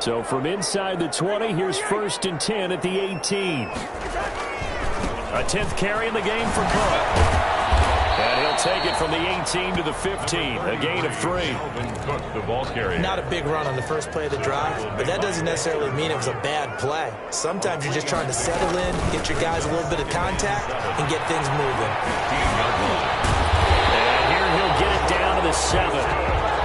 So from inside the 20, here's 1st and 10 at the 18. A 10th carry in the game for Cook. And he'll take it from the 18 to the 15, a gain of 3. Not a big run on the first play of the drive, but that doesn't necessarily mean it was a bad play. Sometimes you're just trying to settle in, get your guys a little bit of contact, and get things moving. And here he'll get it down to the 7.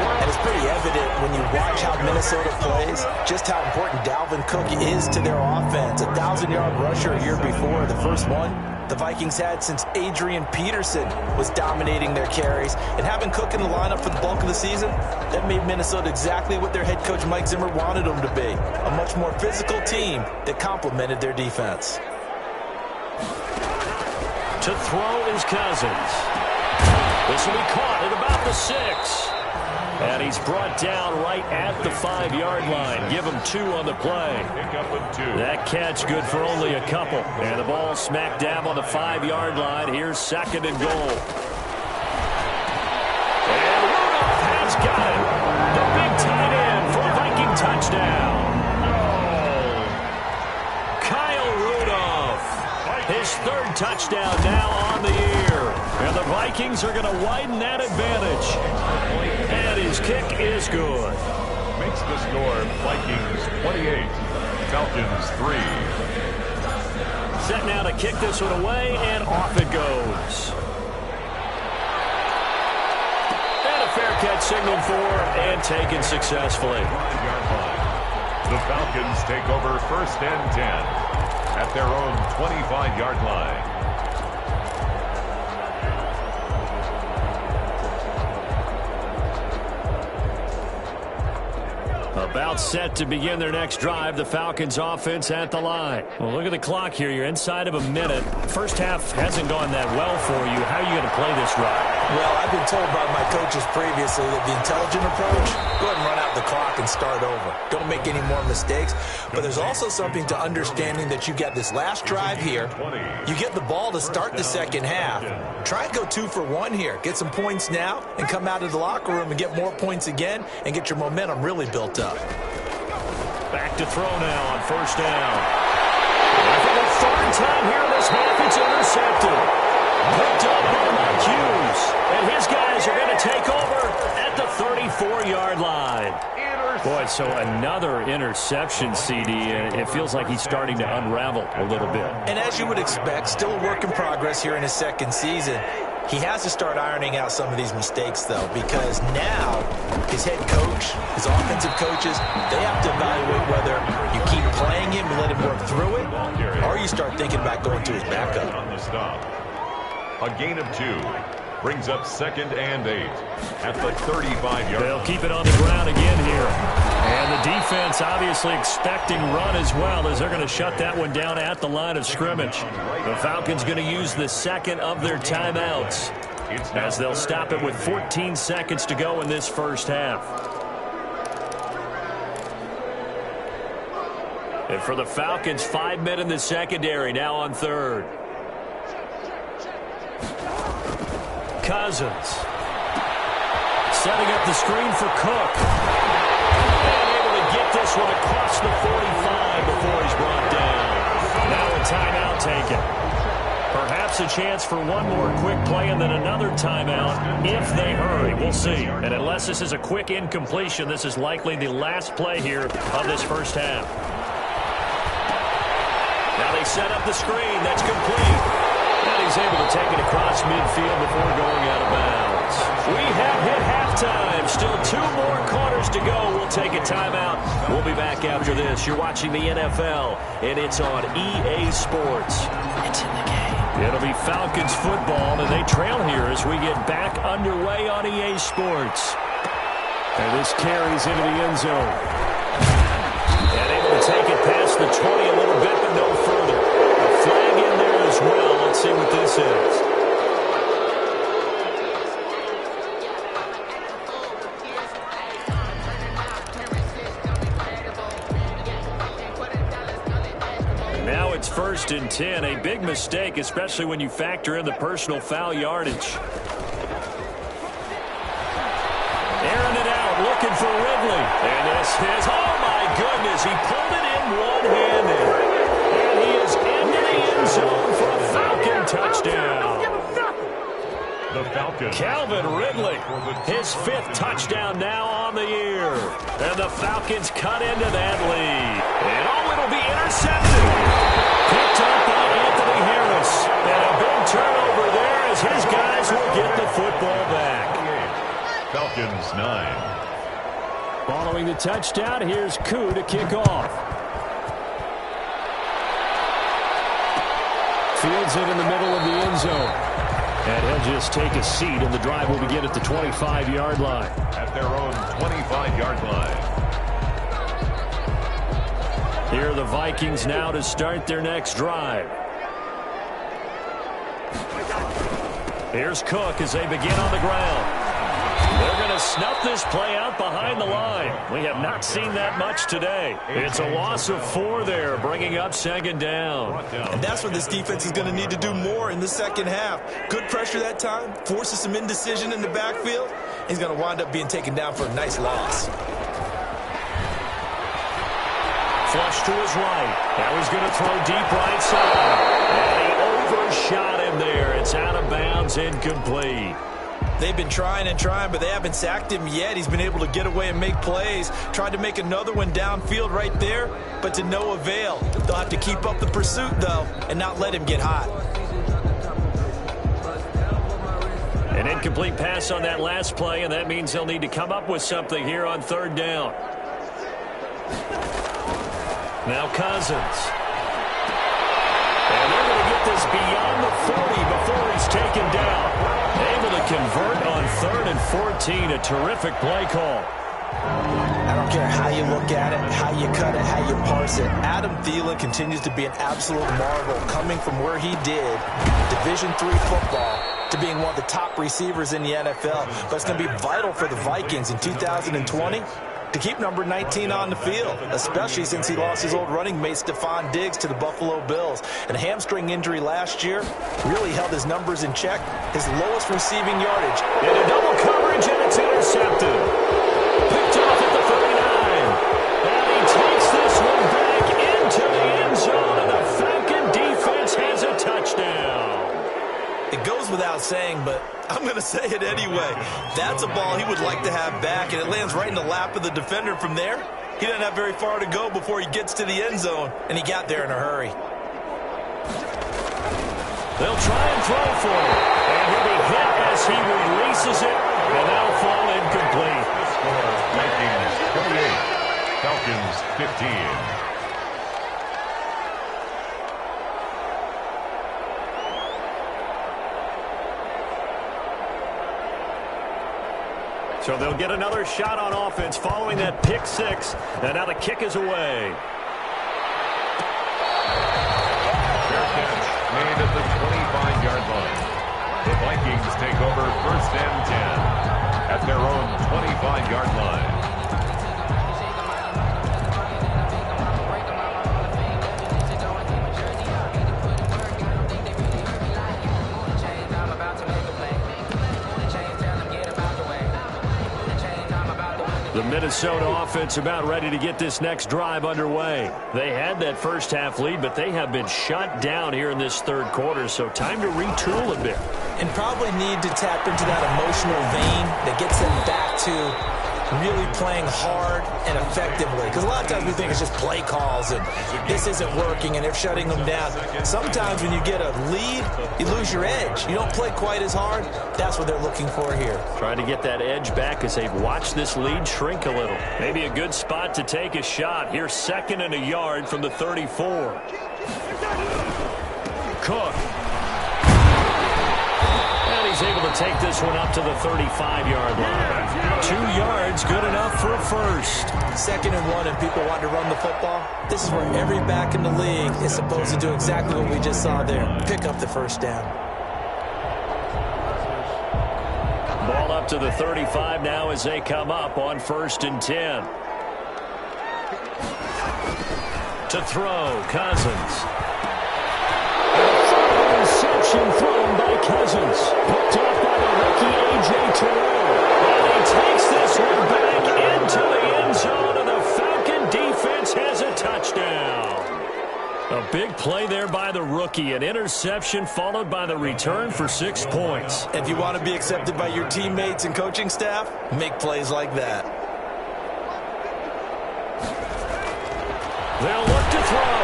And it's pretty evident when you watch how Minnesota plays, just how important Dalvin Cook is to their offense. A 1,000-yard rusher a year before, the first one the Vikings had since Adrian Peterson was dominating their carries. And having Cook in the lineup for the bulk of the season, that made Minnesota exactly what their head coach Mike Zimmer wanted them to be. A much more physical team that complemented their defense. To throw is Cousins. This will be caught at about the 6. And he's brought down right at the 5-yard line. Give him 2 on the play. That catch good for only a couple. And the ball smack dab on the 5-yard line. Here's 2nd and goal. And Rudolph has got it. The big tight end for a Viking touchdown. Kyle Rudolph. His 3rd touchdown now on the year. And the Vikings are going to widen that advantage. And his kick is good. Makes the score Vikings 28, Falcons 3. Set now to kick this one away, and off it goes. And a fair catch signaled for and taken successfully. The Falcons take over 1st and 10 at their own 25-yard line. About set to begin their next drive, the Falcons offense at the line. Well, look at the clock here. You're inside of a minute. First half hasn't gone that well for you. How are you going to play this drive? Well, I've been told by my coaches previously that the intelligent approach, go ahead and run out the clock and start over. Don't make any more mistakes. But there's also something to understanding that you got this last drive here. You get the ball to start the second half. Try and go 2 for 1 here. Get some points now and come out of the locker room and get more points again and get your momentum really built up. Back to throw now on 1st down. And for the 3rd time here in this half, it's intercepted. Picked up by Mike Hughes. And his guys are going to take over at the 34-yard line. Boy, so another interception, CD, and it feels like he's starting to unravel a little bit. And as you would expect, still a work in progress here in his 2nd season. He has to start ironing out some of these mistakes, though, because now his head coach, his offensive coaches, they have to evaluate whether you keep playing him and let him work through it, or you start thinking about going to his backup. A gain of 2 brings up 2nd and 8 at the 35-yard. They'll keep it on the ground again here. And the defense obviously expecting run as well, as they're going to shut that one down at the line of scrimmage. The Falcons going to use the 2nd of their timeouts as they'll stop it with 14 seconds to go in this first half. And for the Falcons, 5 men in the secondary now on 3rd. Cousins setting up the screen for Cook. And able to get this one across the 45 before he's brought down. Now a timeout taken. Perhaps a chance for one more quick play and then another timeout if they hurry. We'll see. And unless this is a quick incompletion, this is likely the last play here of this first half. Now they set up the screen. That's complete. And he's able to take it across midfield before going out of bounds. We have hit halftime. Still 2 more quarters to go. We'll take a timeout. We'll be back after this. You're watching the NFL, and it's on EA Sports. It's in the game. It'll be Falcons football, and they trail here as we get back underway on EA Sports. And this carries into the end zone. And able to take it past the 20 a little bit, but no further. A flag in there as well. Let's see what this is. And now it's 1st and 10. A big mistake, especially when you factor in the personal foul yardage. Airing it out, looking for Ridley. And this is, oh my goodness, as he pulled it in one-handed. And he is into the end zone for a Falcon touchdown. The Falcons. Calvin Ridley, his 5th touchdown now on the year. And the Falcons cut into that lead. And it'll be intercepted. Picked up by Anthony Harris. And a big turnover there as his guys will get the football back. Falcons 9. Following the touchdown, here's Koo to kick off. Fields it in the middle of the end zone. And he'll just take a seat, and the drive will begin at the 25-yard line. At their own 25-yard line. Here are the Vikings now to start their next drive. Here's Cook as they begin on the ground. They're going to snuff this play out behind the line. We have not seen that much today. It's a loss of 4 there, bringing up 2nd down. And that's what this defense is going to need to do more in the second half. Good pressure that time, forces some indecision in the backfield. He's going to wind up being taken down for a nice loss. Flush to his right. Now he's going to throw deep right side. And he overshot him there. It's out of bounds, incomplete. They've been trying and trying, but they haven't sacked him yet. He's been able to get away and make plays. Tried to make another one downfield right there, but to no avail. They'll have to keep up the pursuit, though, and not let him get hot. An incomplete pass on that last play, and that means they'll need to come up with something here on 3rd down. Now Cousins. And they're going to get this beyond the 40 before he's taken down. Able to convert on 3rd and 14. A terrific play call. I don't care how you look at it, how you cut it, how you parse it. Adam Thielen continues to be an absolute marvel, coming from where he did, Division III football, to being one of the top receivers in the NFL. But it's going to be vital for the Vikings in 2020 to keep number 19 on the field, especially since he lost his old running mate Stephon Diggs to the Buffalo Bills. And a hamstring injury last year really held his numbers in check, his lowest receiving yardage. Into double coverage, and it's intercepted. Picked off at the 39. And he takes this one back into the end zone, and the Falcon defense has a touchdown. It goes without saying, but I'm going to say it anyway. That's a ball he would like to have back, and it lands right in the lap of the defender from there. He doesn't have very far to go before he gets to the end zone, and he got there in a hurry. They'll try and throw for him, and he'll be hit as he releases it, and that'll fall incomplete. Score, Vikings 28, Falcons 15. So they'll get another shot on offense following that pick 6. And now the kick is away. Fair catch made at the 25-yard line. The Vikings take over 1st and 10 at their own 25-yard line. The Minnesota offense about ready to get this next drive underway. They had that first half lead, but they have been shut down here in this 3rd quarter, so time to retool a bit. And probably need to tap into that emotional vein that gets them back to really playing hard and effectively. Because a lot of times we think it's just play calls and this isn't working and they're shutting them down. Sometimes when you get a lead, you lose your edge. You don't play quite as hard. That's what they're looking for here. Trying to get that edge back as they've watched this lead shrink a little. Maybe a good spot to take a shot. Here's 2nd and a yard from the 34. Cook. He's able to take this one up to the 35-yard line. 2 yards, good enough for a first. 2nd and 1, and people want to run the football. This is where every back in the league is supposed to do exactly what we just saw there. Pick up the first down. Ball up to the 35 now as they come up on 1st and 10. To throw, Cousins. Interception thrown by Cousins. Picked off by the rookie A.J. Terrell. And he takes this one back into the end zone, and the Falcon defense has a touchdown. A big play there by the rookie. An interception followed by the return for 6 points. If you want to be accepted by your teammates and coaching staff, make plays like that. They'll look to throw.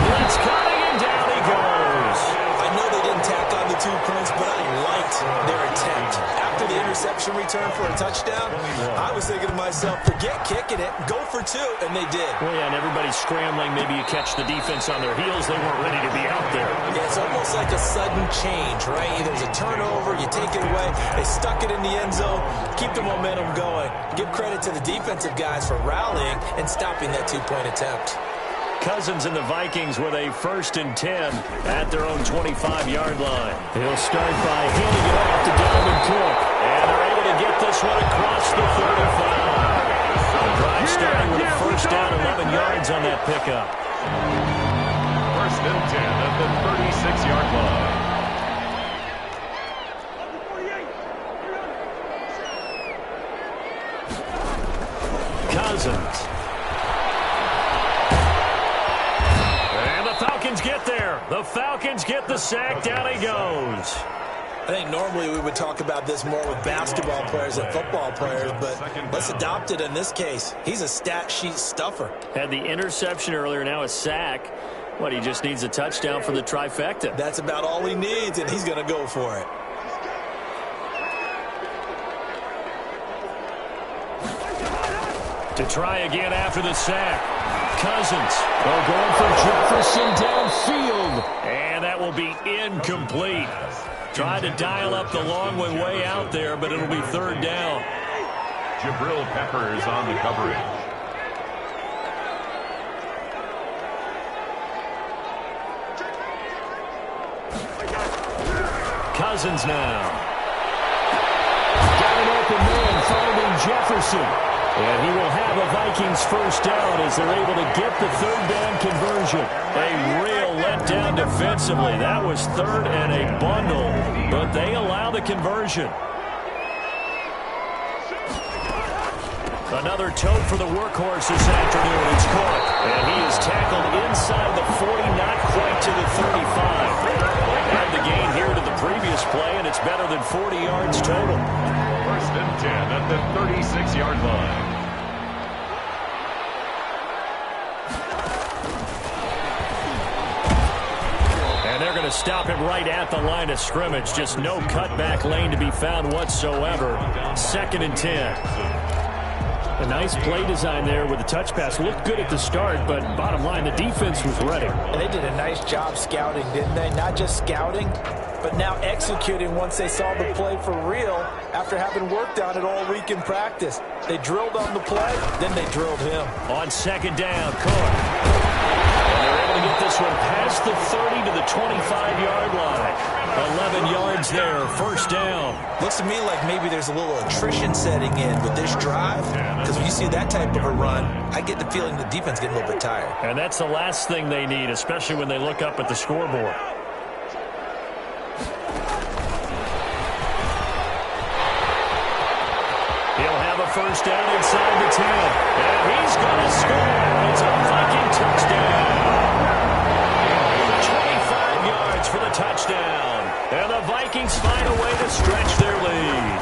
Blitz coming, and down he goes. I know they didn't tack on the 2 points, but I liked their attempt. After the interception return for a touchdown, I was thinking to myself, forget kicking it, go for 2, and they did. Well, yeah, and everybody's scrambling. Maybe you catch the defense on their heels. They weren't ready to be out there. Yeah, it's almost like a sudden change, right? There's a turnover, you take it away, they stuck it in the end zone, keep the momentum going. Give credit to the defensive guys for rallying and stopping that 2-point attempt. Cousins and the Vikings with a 1st and 10 at their own 25-yard line. He'll start by handing it off to Dalvin Cook. And they're able to get this one across the 35. The drive starting with a 1st down, 11 yards on that pickup. 1st and 10 at the 36-yard line. Cousins. Falcons get there. The Falcons get the sack. Down he goes. I think normally we would talk about this more with basketball players than football players, but let's adopt it in this case. He's a stat sheet stuffer. Had the interception earlier, now a sack. What, he just needs a touchdown for the trifecta. That's about all he needs, and he's going to go for it. To try again after the sack. Cousins. They're going for Jefferson downfield. And that will be incomplete. Tried to dial up the long way out there, but it'll be 3rd down. Jabril Peppers on the coverage. Cousins now. Got an open man finding Jefferson. And he will have a Vikings 1st down as they're able to get the 3rd down conversion. A real letdown defensively. That was 3rd and a bundle, but they allow the conversion. Another tote for the workhorse this afternoon. It's Cook. And he is tackled inside the 40, not quite to the 35. Had the gain here to the previous play, and it's better than 40 yards total. 1st and 10 at the 36-yard line. And they're going to stop him right at the line of scrimmage. Just no cutback lane to be found whatsoever. 2nd and 10. A nice play design there with the touch pass. Looked good at the start, but bottom line, the defense was ready. And they did a nice job scouting, didn't they? Not just scouting, but now executing once they saw the play for real after having worked on it all week in practice. They drilled on the play, then they drilled him. On 2nd down, Cook. And they're able to get this one past the 30 to the 25-yard line. 11 yards there, 1st down. Looks to me like maybe there's a little attrition setting in with this drive, because when you see that type of a run, I get the feeling the defense getting a little bit tired. And that's the last thing they need, especially when they look up at the scoreboard. He'll have a 1st down inside the 10. And he's going to score. It's a Viking touchdown. 25 yards for the touchdown. And the Vikings find a way to stretch their lead.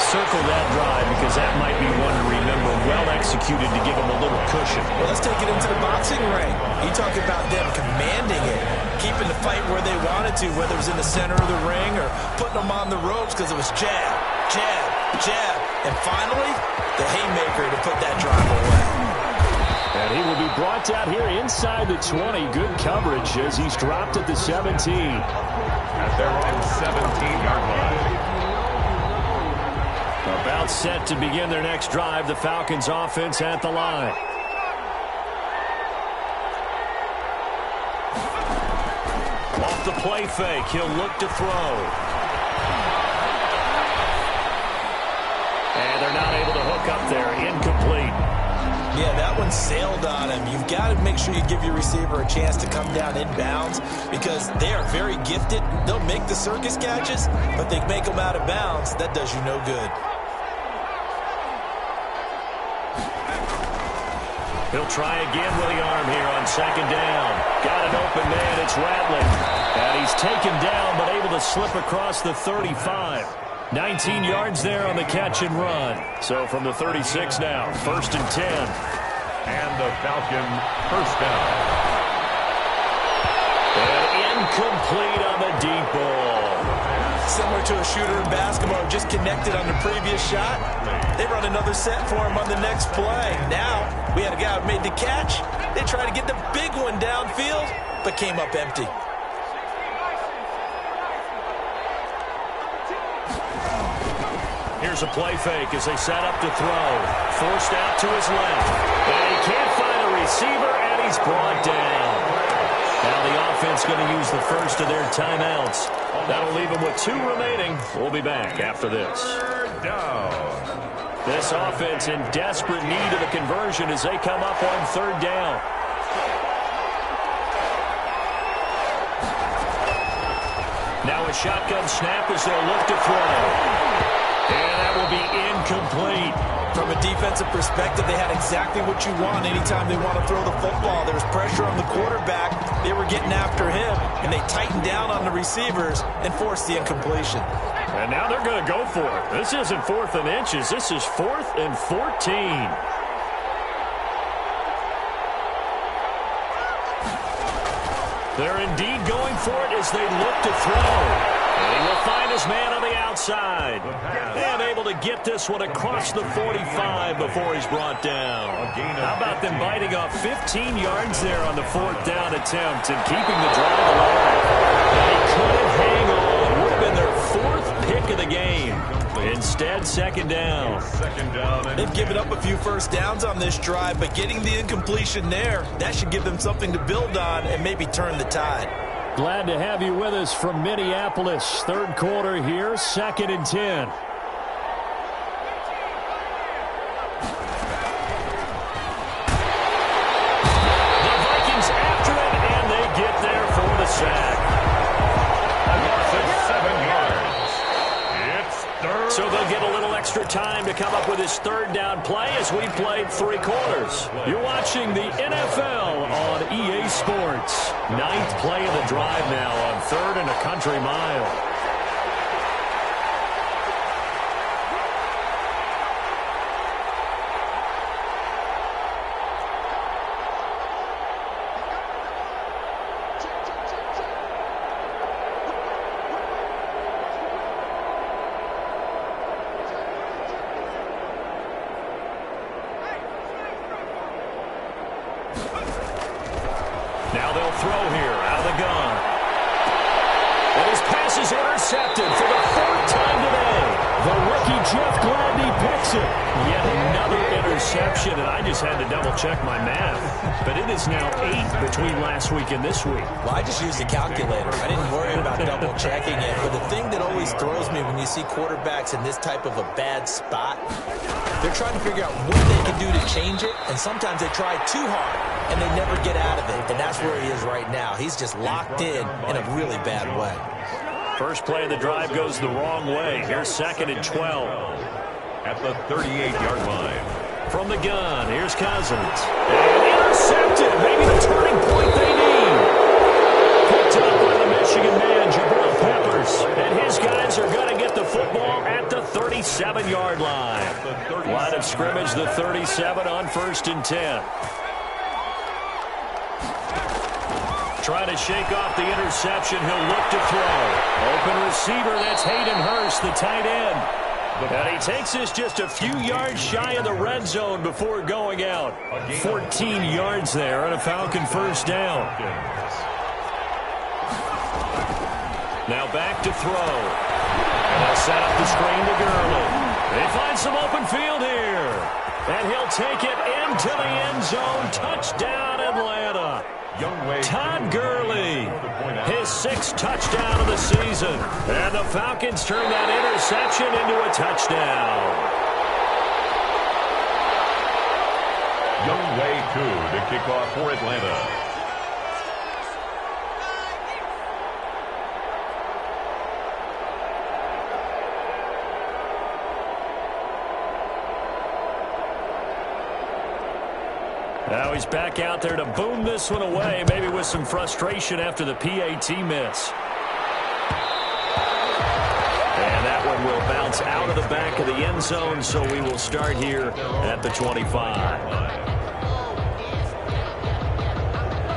Circle that drive because that might be one to remember. Well executed to give them a little cushion. Well, let's take it into the boxing ring. You talk about them commanding it, keeping the fight where they wanted to, whether it was in the center of the ring or putting them on the ropes because it was jab, jab, jab. And finally, the haymaker to put that drive away. And he will be brought down here inside the 20. Good coverage as he's dropped at the 17. At their own 17-yard line. About set to begin their next drive. The Falcons offense at the line. Off the play fake. He'll look to throw. And they're not able to hook up there. Incomplete. Yeah, that one sailed on him. You've got to make sure you give your receiver a chance to come down in bounds because they are very gifted. They'll make the circus catches, but they make them out of bounds. That does you no good. He'll try again with the arm here on second down. Got an open man. It's Rattling. And he's taken down but able to slip across the 35. 19 yards there on the catch and run. So from the 36 now, 1st and 10. And the Falcon first down. And incomplete on the deep ball. Similar to a shooter in basketball, just connected on the previous shot. They run another set for him on the next play. Now, we had a guy who made the catch. They tried to get the big one downfield, but came up empty. Here's a play fake as they set up to throw. Forced out to his left. And he can't find a receiver, and he's brought down. Now the offense going to use the first of their timeouts. That'll leave them with 2 remaining. We'll be back after this. Down. This offense in desperate need of a conversion as they come up on 3rd down. Now a shotgun snap as they'll look to throw. And that will be incomplete. From a defensive perspective, they had exactly what you want anytime they want to throw the football. There was pressure on the quarterback. They were getting after him, and they tightened down on the receivers and forced the incompletion. And now they're going to go for it. This isn't 4th and inches. This is 4th and 14. They're indeed going for it as they look to throw. And he will find his man on the outside. And able to get this one across the 45 before he's brought down. How about them biting off 15 yards there on the 4th down attempt and keeping the drive alive? They couldn't hang on. Would have been their 4th pick of the game. Instead, 2nd down. They've given up a few first downs on this drive, but getting the incompletion there, that should give them something to build on and maybe turn the tide. Glad to have you with us from Minneapolis. 3rd quarter here, 2nd and 10. The Vikings after it, and they get there for the sack. A loss of 7 yards. It's 3rd. So they'll get a little extra time to come up with his 3rd down play as we played 3 quarters. You're watching the NFL on EA Sports. 9th play of the drive now on 3rd and a country mile. Now they'll throw here out of the gun. And his pass is intercepted for the 4th time today. The rookie Jeff Gladney picks it. Yet another interception, and I just had to double-check my math. But it is now 8 between last week and this week. Well, I just used a calculator. I didn't worry about double-checking it. But the thing that always throws me when you see quarterbacks in this type of a bad spot, they're trying to figure out what they can do to change it, and sometimes they try too hard, and they never get out of it. And that's where he is right now. He's just locked in a really bad way. First play of the drive goes the wrong way. Here's 2nd and 12. At the 38-yard line. From the gun, here's Cousins. And intercepted. Maybe the turning point they need. Picked up by the Michigan man, Jabril Peppers. And his guys are going to get the football at the 37-yard line. Line of scrimmage, the 37 on 1st and 10. Trying to shake off the interception. He'll look to throw. Open receiver, that's Hayden Hurst, the tight end. And he takes this just a few yards shy of the red zone before going out. 14 yards there and a Falcon first down. Now back to throw. And they'll set up the screen to Gurley. They find some open field here. And he'll take it into the end zone. Touchdown, Atlanta. Todd Gurley, his 6th touchdown of the season. And the Falcons turn that interception into a touchdown. Young Way 2 to kick off for Atlanta. Now he's back out there to boom this one away, maybe with some frustration after the PAT miss. And that one will bounce out of the back of the end zone, so we will start here at the 25.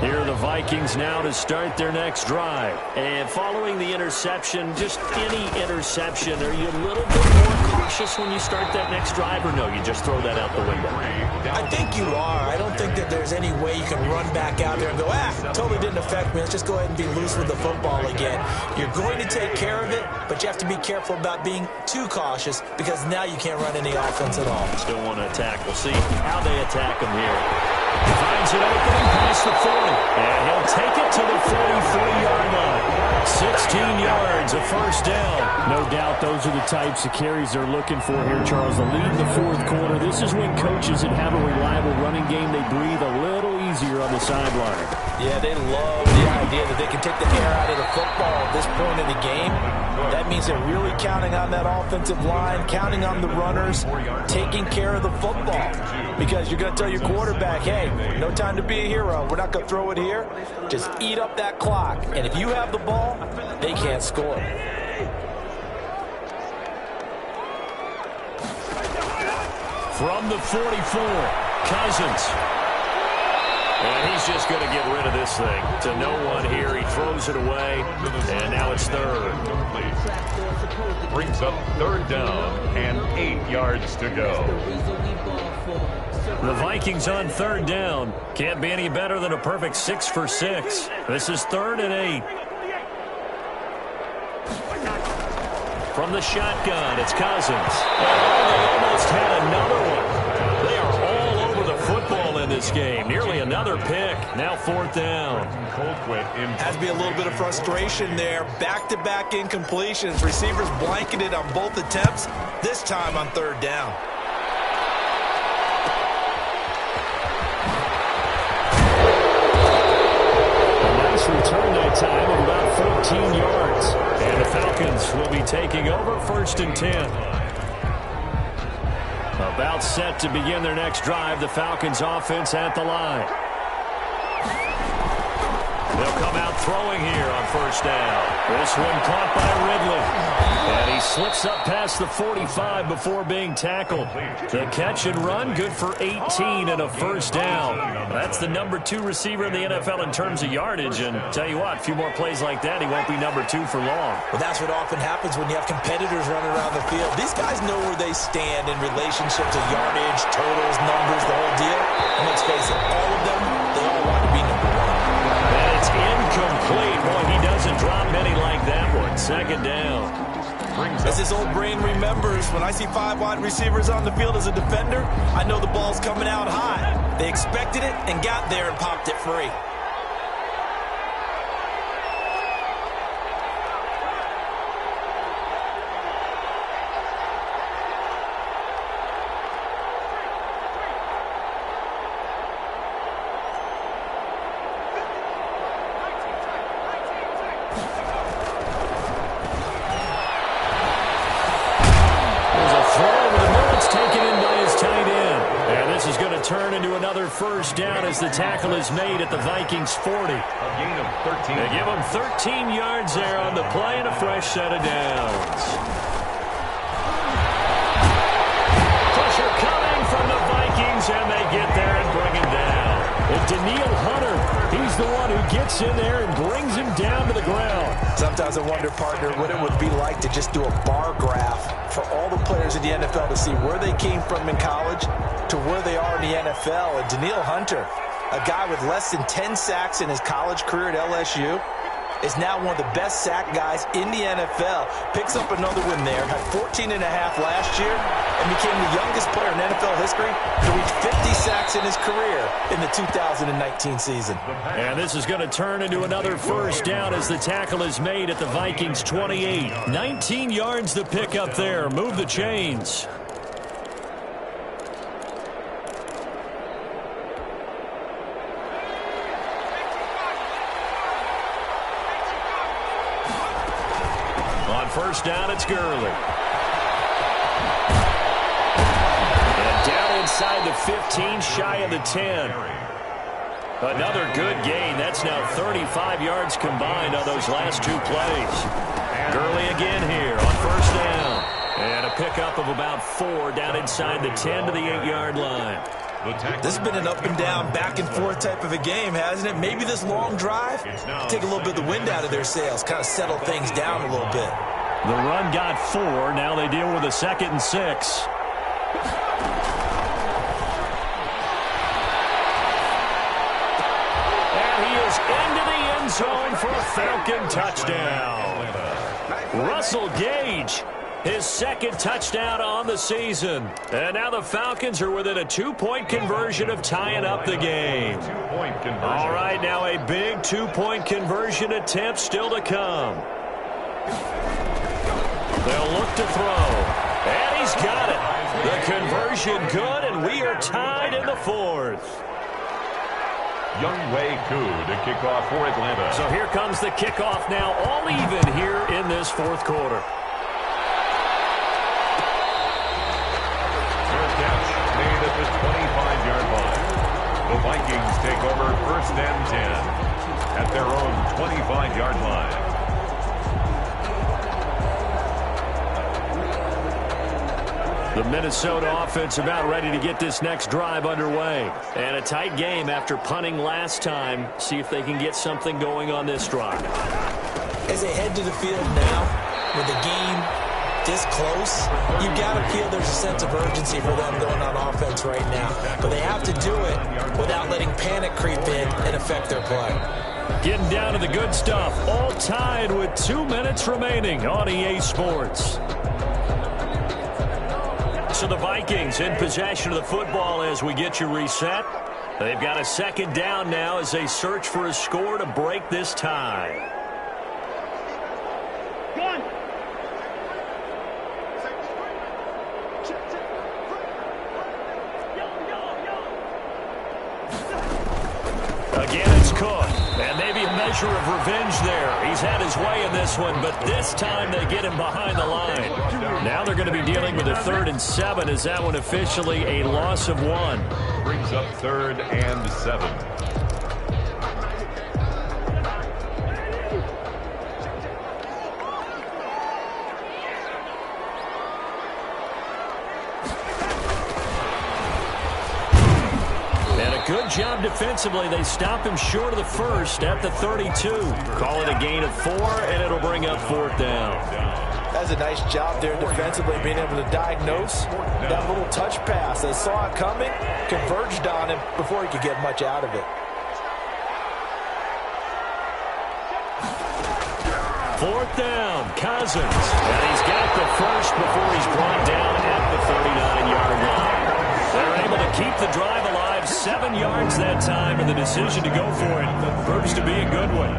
Here are the Vikings now to start their next drive. And following the interception, just any interception, are you a little bit more cautious when you start that next drive, or no, you just throw that out the window? I think you are. I don't think that there's any way you can run back out there and go, totally didn't affect me. Let's just go ahead and be loose with the football again. You're going to take care of it, but you have to be careful about being too cautious because now you can't run any offense at all. Still want to attack. We'll see how they attack him here. Finds an opening past the 40, and he'll take it to the 43-yard line. 16 yards, a first down. No doubt those are the types of carries they're looking for here, Charles. The lead in the fourth quarter. This is when coaches that have a reliable running game, they breathe a little easier on the sideline. Yeah, they love the idea that they can take the air out of the football at this point in the game. That means they're really counting on that offensive line, counting on the runners, taking care of the football. Because you're going to tell your quarterback, hey, no time to be a hero. We're not going to throw it here. Just eat up that clock. And if you have the ball, they can't score. From the 44, Cousins. And he's just going to get rid of this thing to no one here. He throws it away, and now it's third. Brings up third down and 8 yards to go. The Vikings on third down. Can't be any better than a perfect 6 for 6. This is 3rd and 8. From the shotgun, it's Cousins. Oh, they almost had another one. They are all over the football in this game. Nearly another pick. Now 4th down. Has to be a little bit of frustration there. Back-to-back incompletions. Receivers blanketed on both attempts, this time on 3rd down. Return that time of about 14 yards. And the Falcons will be taking over 1st and 10. About set to begin their next drive. The Falcons offense at the line. They'll come out throwing here on 1st down. This one caught by Ridley. And he slips up past the 45 before being tackled. The catch and run, good for 18 and a 1st down. That's the number 2 receiver in the NFL in terms of yardage. And tell you what, a few more plays like that, he won't be number 2 for long. Well, that's what often happens when you have competitors running around the field. These guys know where they stand in relationship to yardage, totals, numbers, the whole deal. And let's face it, all of them, they all want to be number 1. And it's incomplete. Boy, he doesn't drop many like that one. 2nd down. As his old brain remembers, when I see 5 wide receivers on the field as a defender, I know the ball's coming out high. They expected it and got there and popped it free. Turn into another 1st down as the tackle is made at the Vikings 40. A gain of 13. They give them 13 yards there on the play and a fresh set of downs. Pressure coming from the Vikings, and they get there and bring him down. And Daniil Hunter, he's the one who gets in there and brings him down to the ground. Sometimes I wonder, partner, what it would be like to just do a bar graph for all the players in the NFL to see where they came from in college to where they are in the NFL. And Daniil Hunter, a guy with less than 10 sacks in his college career at LSU, is now one of the best sack guys in the NFL. Picks up another win there, had 14 and a half last year, and became the youngest player in NFL history to reach 50 sacks in his career in the 2019 season. And this is going to turn into another 1st down as the tackle is made at the Vikings 28. 19 yards the pick up there. Move the chains. On 1st down, it's Gurley. And down inside the 15, shy of the 10. Another good gain. That's now 35 yards combined on those last two plays. Gurley again here on first down. And a pickup of about 4 down inside the 10 to the 8-yard line. This has been an up and down, back and forth type of a game, hasn't it? Maybe this long drive, take a little bit of the wind out of their sails, kind of settle things down a little bit. The run got 4. Now they deal with a 2nd and 6. And he is into the end zone for a Falcon touchdown. Russell Gage, his 2nd touchdown on the season. And now the Falcons are within a 2-point conversion of tying up the game. All right, now a big 2-point conversion attempt still to come. They'll look to throw. And he's got it. The conversion good, and we are tied in the 4th. Younghoe Koo to kick off for Atlanta. So here comes the kickoff now, all even here in this 4th quarter. Made at the 25-yard line. The Vikings take over first and 10 at their own 25-yard line. The Minnesota offense about ready to get this next drive underway. And a tight game after punting last time. See if they can get something going on this drive. As they head to the field now, with the game this close, you've got to feel there's a sense of urgency for them going on offense right now. But they have to do it without letting panic creep in and affect their play. Getting down to the good stuff. All tied with 2 minutes remaining on EA Sports. So the Vikings in possession of the football as we get you reset. They've got a 2nd down now as they search for a score to break this tie. Again, it's Cook. And maybe a measure of revenge there. He's had his way in this one, but this time they get him behind the line. Now they're going to be dealing with a 3rd and 7. Is that one officially a loss of 1? Brings up 3rd and 7. Good job defensively. They stop him short of the 1st at the 32. Call it a gain of 4, and it'll bring up 4th down. That's a nice job there defensively, being able to diagnose that little touch pass. They saw it coming, converged on him before he could get much out of it. 4th down, Cousins. And he's got the 1st before he's brought down at the 39-yard line. They're able to keep the drive alive, 7 yards that time, and the decision to go for it proves to be a good one.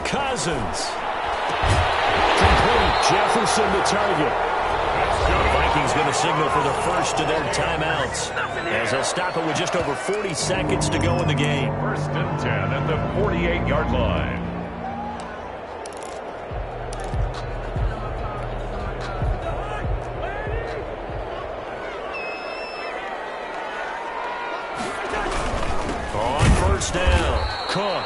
Cousins. Complete. Jefferson the target. The Vikings going to signal for the first of their timeouts as they'll stop it with just over 40 seconds to go in the game. 1st and 10 at the 48-yard line. Down, Cook.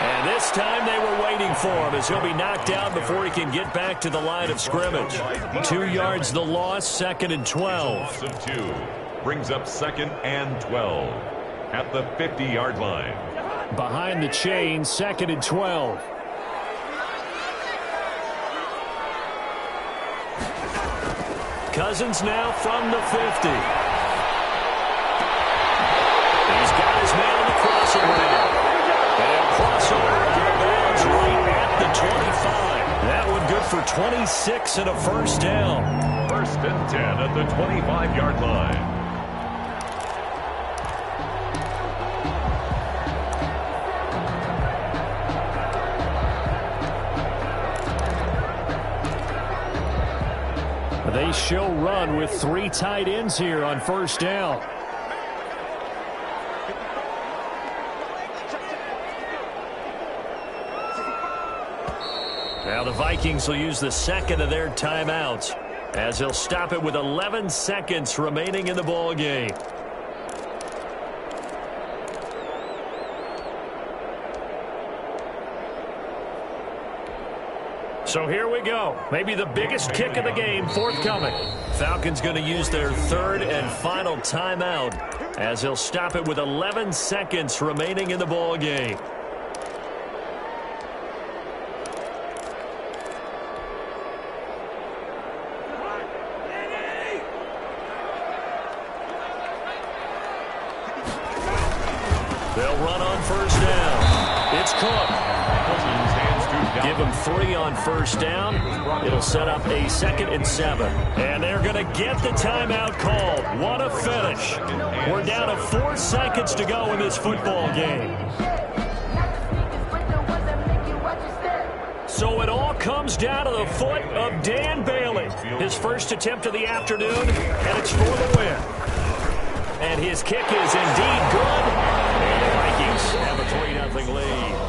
And this time they were waiting for him as he'll be knocked down before he can get back to the line of scrimmage. 2 yards the loss, 2nd and 12. Loss of 2 brings up 2nd and 12 at the 50-yard line. Behind the chain, 2nd and 12. Cousins now from the 50. He's got his man on the crossover. And crossover out of bounds right at the 25. That one good for 26 and a 1st down. 1st and 10 at the 25-yard line. They show run with 3 tight ends here on 1st down. Now the Vikings will use the 2nd of their timeouts. as he'll stop it with 11 seconds remaining in the ball game. So here we go. Maybe the biggest kick of the game forthcoming. Falcons going to use their third and final timeout as he'll stop it with 11 seconds remaining in the ball game. They'll run on first down. It's Cook. Give him 3 on first down. It'll set up a 2nd and 7. And they're going to get the timeout called. What a finish. We're down to 4 seconds to go in this football game. So it all comes down to the foot of Dan Bailey. His first attempt of the afternoon, and it's for the win. And his kick is indeed good. And the Vikings have a 3-0 lead.